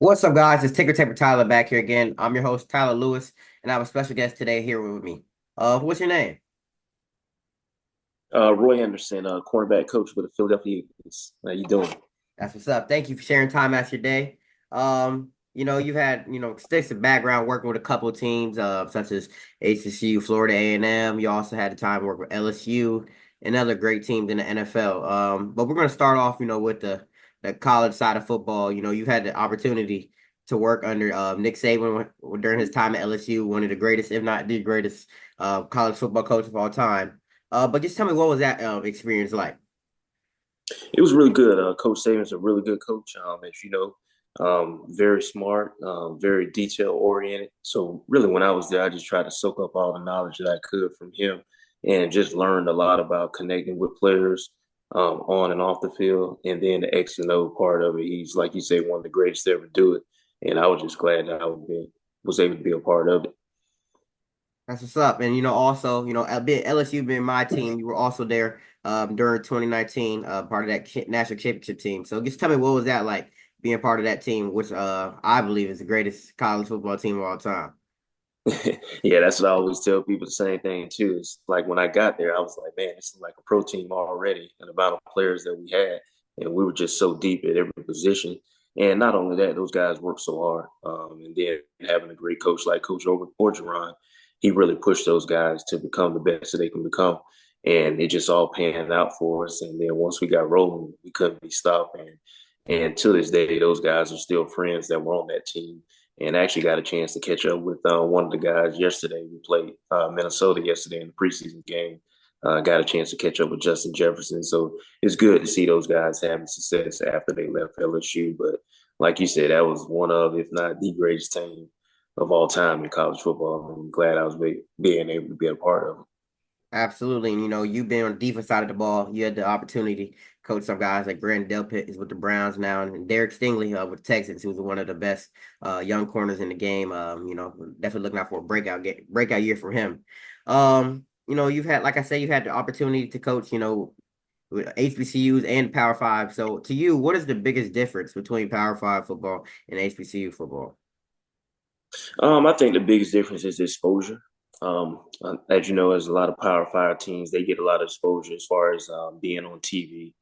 What's up, guys? It's Ticker Taper Tyler back here again. I'm your host, Tyler Lewis, and I have a special guest today here with me. What's your name? Roy Anderson, cornerback coach with the Philadelphia Eagles. How you doing? That's what's up. Thank you for sharing time out your day. You've had, extensive background working with a couple of teams, such as HCU, Florida A&M. You also had the time to work with LSU and other great teams in the NFL. But we're going to start off, with the college side of football. You've had the opportunity to work under Nick Saban during his time at LSU, one of the greatest, if not the greatest, college football coach of all time. But just tell me, what was that experience like? It was really good. Coach Saban's a really good coach, as you know, very smart, very detail oriented. So really, when I was there, I just tried to soak up all the knowledge that I could from him, and just learned a lot about connecting with players on and off the field, and then the X and O part of it. He's like you say, one of the greatest to ever do it, and I was just glad that was able to be a part of it. That's what's up. And also, LSU being my team, you were also there during 2019, part of that national championship team. So just tell me, what was that like being part of that team, which I believe is the greatest college football team of all time. Yeah, that's what I always tell people the same thing too. It's like when I got there, I was like, man, this is like a pro team already, and the amount of players that we had, and we were just so deep at every position. And not only that, those guys worked so hard. And then having a great coach like Coach Orgeron, he really pushed those guys to become the best that they can become. And it just all panned out for us. And then once we got rolling, we couldn't be stopped. And to this day, those guys are still friends that were on that team and actually got a chance to catch up with one of the guys yesterday. We played Minnesota yesterday in the preseason game. Got a chance to catch up with Justin Jefferson. So it's good to see those guys having success after they left LSU. But like you said, that was one of, if not the greatest team of all time in college football. I'm glad I was being able to be a part of it. Absolutely. And you've been on the defense side of the ball. You had the opportunity to coach some guys like Grant Delpit is with the Browns now, and Derek Stingley with Texans, who's one of the best young corners in the game. Definitely looking out for a breakout year for him. You've had, like I said, you've had the opportunity to coach, with HBCUs and Power Five. So to you, what is the biggest difference between Power Five football and HBCU football? I think the biggest difference is exposure. As you know, as a lot of Power Five teams, they get a lot of exposure as far as being on TV,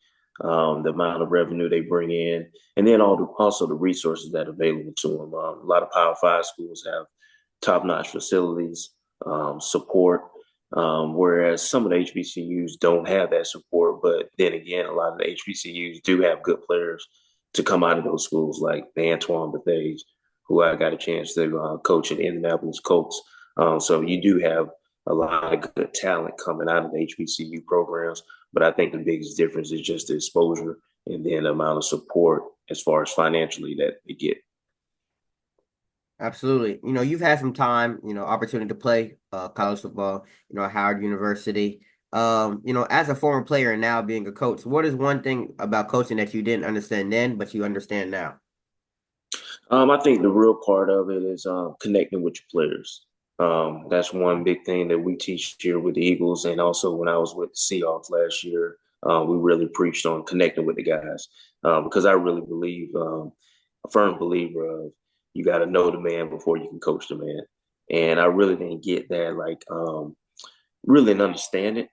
the amount of revenue they bring in, and then also the resources that are available to them. A lot of Power Five schools have top-notch facilities, support, whereas some of the HBCUs don't have that support. But then again, a lot of the HBCUs do have good players to come out of those schools, like the Antoine Bethea, who I got a chance to coach at Indianapolis Colts. So you do have a lot of good talent coming out of the HBCU programs, but I think the biggest difference is just the exposure and then the amount of support as far as financially that they get. Absolutely. You've had some time, opportunity to play college football, at Howard University. As a former player and now being a coach, what is one thing about coaching that you didn't understand then, but you understand now? I think the real part of it is connecting with your players. That's one big thing that we teach here with the Eagles, and also when I was with the Seahawks last year, we really preached on connecting with the guys because I really believe, a firm believer of you got to know the man before you can coach the man, and I really didn't get that, like really didn't understand it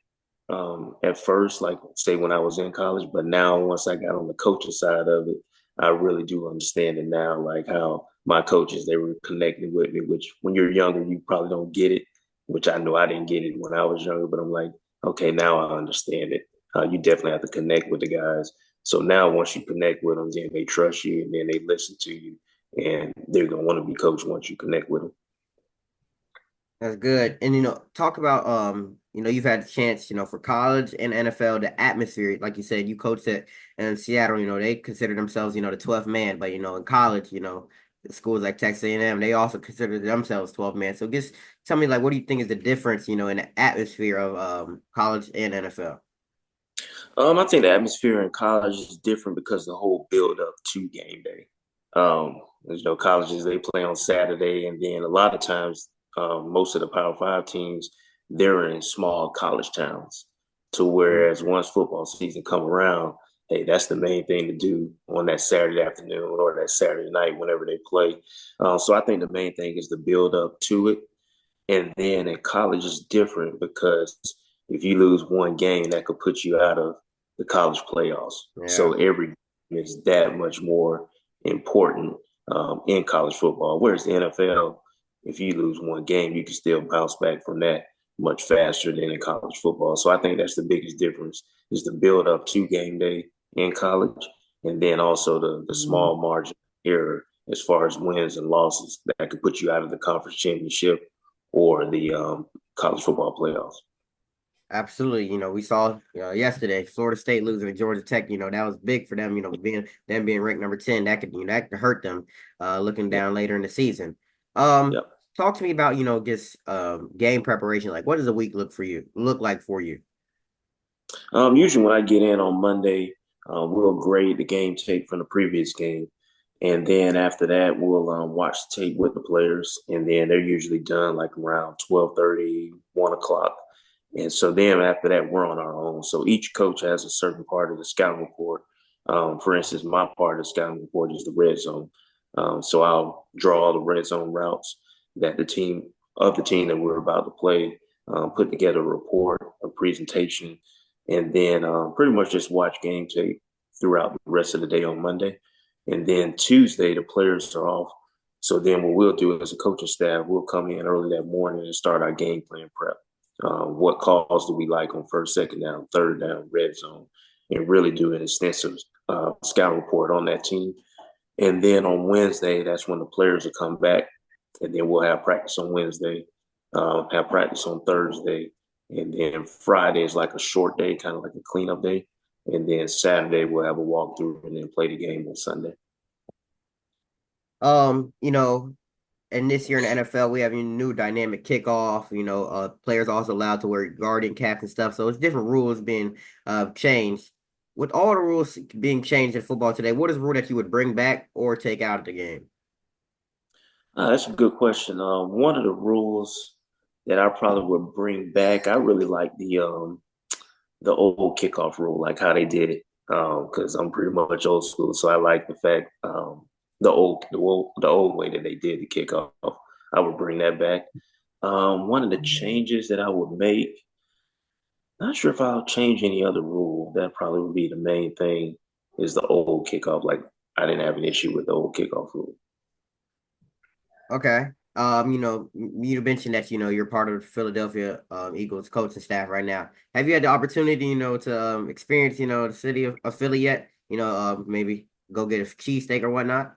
at first, like say when I was in college, but now once I got on the coaching side of it, I really do understand it now, like how my coaches they were connecting with me, which when you're younger you probably don't get it, which I know I didn't get it when I was younger, but I'm like, okay, now I understand it. You definitely have to connect with the guys. So now once you connect with them, then they trust you and then they listen to you, and they're gonna want to be coached once you connect with them. That's good. And talk about you've had the chance, for college and NFL, the atmosphere, like you said, you coached at in Seattle, they consider themselves, the 12th man, but in college, schools like Texas A&M, they also consider themselves 12 man. So just tell me, like, what do you think is the difference, in the atmosphere of college and NFL? I think the atmosphere in college is different because the whole build up to game day. There's no colleges they play on Saturday, and then a lot of times, most of the Power Five teams they're in small college towns. To whereas once football season come around, hey, that's the main thing to do on that Saturday afternoon or that Saturday night whenever they play. So I think the main thing is the build up to it. And then in college, it's different because if you lose one game, that could put you out of the college playoffs. Yeah, So every game is that much more important in college football. Whereas the NFL, if you lose one game, you can still bounce back from that much faster than in college football. So I think that's the biggest difference is the build up to game day in college, and then also the small margin error as far as wins and losses that could put you out of the conference championship or the college football playoffs. absolutely. We saw yesterday Florida State losing to Georgia Tech. That was big for them. Being ranked number 10, that could hurt them. Looking Yep. down later in the season. Um, Yep. talk to me about just game preparation. Like, what does a week look like for you? Usually when I get in on Monday, we'll grade the game tape from the previous game. And then after that, we'll watch the tape with the players. And then they're usually done like around 12:30, 1 o'clock. And so then after that, we're on our own. So each coach has a certain part of the scouting report. For instance, my part of the scouting report is the red zone. So I'll draw all the red zone routes that the team that we're about to play, put together a report, a presentation, and then pretty much just watch game tape throughout the rest of the day on Monday. And then Tuesday, the players are off. So then what we'll do as a coaching staff, we'll come in early that morning and start our game plan prep. What calls do we like on first, second down, third down, red zone, and really do an extensive scout report on that team. And then on Wednesday, that's when the players will come back, and then we'll have practice on Wednesday, have practice on Thursday, and then Friday is like a short day, kind of like a cleanup day. And then Saturday we'll have a walkthrough and then play the game on Sunday. Um, you know, and this year in the NFL, we have a new dynamic kickoff. Players also allowed to wear guardian caps and stuff. So it's different rules being changed. With all the rules being changed in football today, what is a rule that you would bring back or take out of the game? That's a good question. One of the rules that I probably would bring back, I really like the old kickoff rule, like how they did it. Because I'm pretty much old school, so I like the fact the old way that they did the kickoff. I would bring that back. One of the changes that I would make, not sure if I'll change any other rule. That probably would be the main thing is the old kickoff. Like I didn't have an issue with the old kickoff rule. Okay. You mentioned that you're part of the Philadelphia Eagles coaching staff right now. Have you had the opportunity, to experience, the city of Philly yet? Maybe go get a cheesesteak or whatnot.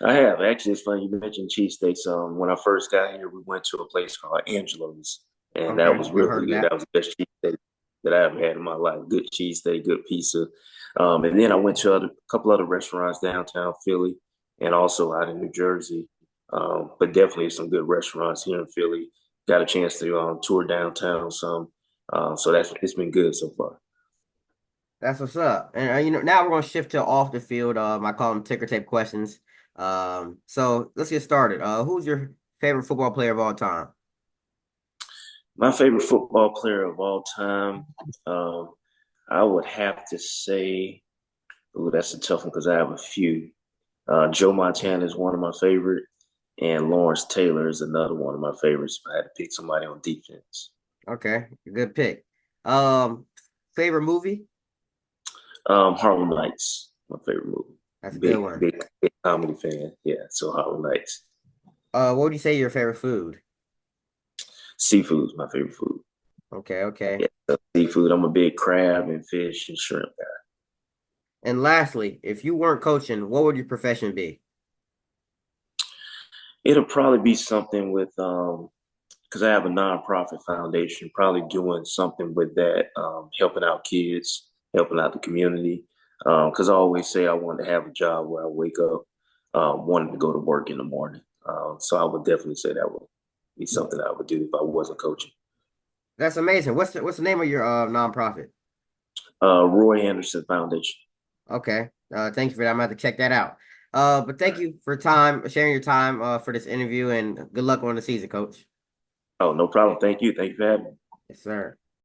I have actually. It's funny you mentioned cheesesteaks. When I first got here, we went to a place called Angelo's, and that Okay, was never heard really of good. that. That was the best cheesesteak that I ever had in my life. Good cheesesteak, good pizza. And then I went to a couple other restaurants downtown Philly and also out in New Jersey. But definitely some good restaurants here in Philly. Got a chance to tour downtown some. So it's been good so far. That's what's up. And now we're gonna shift to off the field. I call them ticker tape questions. So let's get started. Who's your favorite football player of all time? My favorite football player of all time, um, I would have to say, ooh, that's a tough one because I have a few. Joe Montana is one of my favorite, and Lawrence Taylor is another one of my favorites. If I had to pick somebody on defense, Okay, good pick. Um, favorite movie? Harlem Nights, my favorite movie. That's a good Big, one. big, big comedy fan. Yeah, so Harlem Nights. What would you say your favorite food? Seafood is my favorite food. Okay, okay. Yeah, so seafood. I'm a big crab and fish and shrimp guy. And lastly, if you weren't coaching, what would your profession be? It'll probably be something with because I have a nonprofit foundation, probably doing something with that, helping out kids, helping out the community. Because I always say I want to have a job where I wake up wanting to go to work in the morning. So I would definitely say that would be something I would do if I wasn't coaching. That's amazing. What's the name of your nonprofit? Roy Anderson Foundation. Okay. Thank you for that. I'm gonna have to check that out. But thank you for sharing your time for this interview, and good luck on the season, coach. Oh, no problem. Thank you. Thank you for having me. Yes, sir.